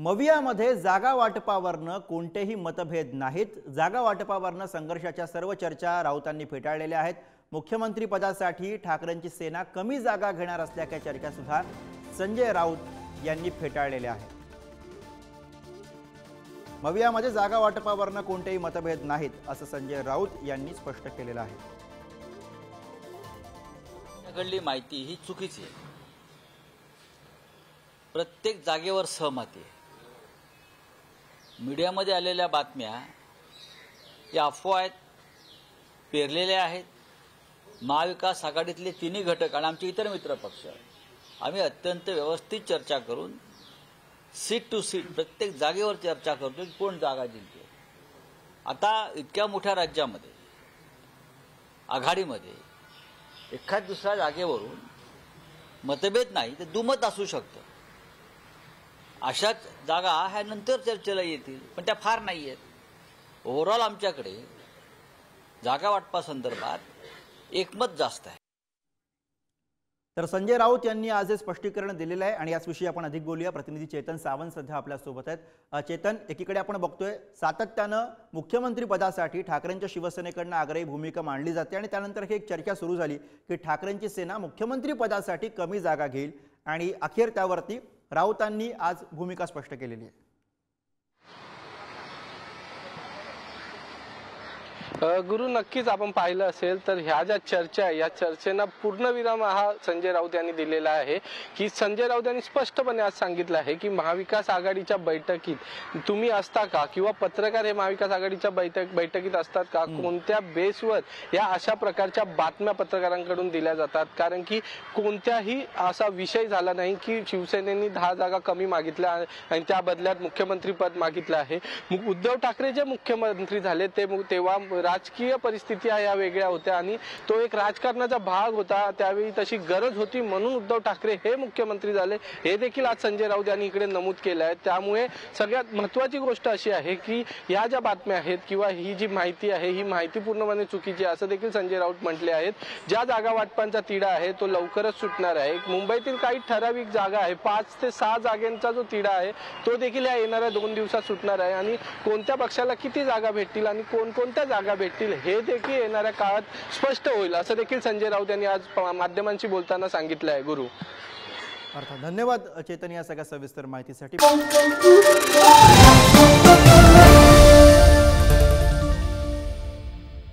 मवियामध्ये जागा वाटपावरनं कोणतेही मतभेद नाहीत। जागा वाटपावरनं संघर्षाच्या सर्व चर्चा राऊतांनी फेटाळलेल्या आहेत। मुख्यमंत्री पदासाठी ठाकरेंची सेना कमी जागा घेणार असल्याच्या चर्चा सुद्धा संजय राऊत यांनी फेटाळलेल्या आहेत। मवियामध्ये जागा वाटपावरनं कोणतेही मतभेद नाहीत असं संजय राऊत यांनी स्पष्ट केलेलं आहे। घडली माहिती ही चुकीची आहे। प्रत्येक जागेवर सहमती आहे। मीडियामध्ये आलेल्या बातम्या या अफवा आहेत, पेरलेल्या आहेत। महाविकास आघाडीतले तिन्ही घटक आणि आमचे इतर मित्र पक्ष आम्ही अत्यंत व्यवस्थित चर्चा करून सीट टू सीट प्रत्येक जागेवर चर्चा करतो की कोण जागा जिंकते। आता इतक्या मोठ्या राज्यामध्ये आघाडीमध्ये एखाद दुसऱ्या जागेवरून मतभेद नाही तर दुमत असू शकतं। अशाच जागा ह्या नंतर चर्चेला येतील, पण त्या फार नाही आहेत। ओव्हरऑल आमच्याकडे जागा वाटपासंदर्भात एकमत जास्त आहे। तर संजय राऊत यांनी आज हे स्पष्टीकरण दिलेलं आहे आणि याविषयी आपण अधिक बोलूया। प्रतिनिधी चेतन सावंत सध्या आपल्या सोबत आहेत। चेतन, एकीकडे आपण बघतोय सातत्यानं मुख्यमंत्री पदासाठी ठाकरेंच्या शिवसेनेकडून आग्रही भूमिका मांडली जाते आणि त्यानंतर ही एक चर्चा सुरू झाली की ठाकरेंची सेना मुख्यमंत्री पदासाठी कमी जागा घेईल आणि अखेर त्यावरती राऊतांनी आज भूमिका स्पष्ट केलेली आहे। गुरु, नक्कीच आपण पाहिलं असेल तर ह्या ज्या चर्चा आहे या चर्चेना पूर्णविराम हा संजय राऊत यांनी दिलेला आहे की संजय राऊत यांनी स्पष्टपणे आज सांगितलं आहे की महाविकास आघाडीच्या बैठकीत तुम्ही असता का किंवा पत्रकार हे महाविकास आघाडीच्या बैठकीत असतात का, कोणत्या बेसवर या अशा प्रकारच्या बातम्या पत्रकारांकडून दिल्या जातात। कारण की कोणत्याही असा विषय झाला नाही की शिवसेनेने 10 जागा कमी मागितल्या आणि त्या बदल्यात मुख्यमंत्री पद मागितलं आहे। उद्धव ठाकरे जे मुख्यमंत्री झाले तेव्हा राजकीय परिस्थिती या वेगळ्या होत्या आणि तो एक राजकारणाचा भाग होता। त्यावेळी तशी गरज होती म्हणून उद्धव ठाकरे हे मुख्यमंत्री झाले, हे देखील आज संजय राऊत यांनी इकडे नमूद केलं आहे। त्यामुळे सगळ्यात महत्त्वाची गोष्ट अशी आहे की या ज्या बातम्या आहेत किंवा ही जी माहिती आहे ही माहिती पूर्णपणे चुकीची आहे असं देखील संजय राऊत म्हटले आहेत। ज्या जागा वाटपांचा तिढा आहे तो लवकरच सुटणार आहे। मुंबईतील काही ठराविक जागा आहे, 5 ते 6 जागांचा जो तिढा आहे तो देखील या येणाऱ्या 2 दिवसात सुटणार आहे आणि कोणत्या पक्षाला किती जागा भेटतील आणि कोणकोणत्या जागा भेटतील हे देखील येणाऱ्या काळात स्पष्ट होईल असं देखील संजय राऊत यांनी आज माध्यमांशी बोलताना सांगितलं आहे। गुरु, धन्यवाद चेतन या सगळ्या सविस्तर माहितीसाठी।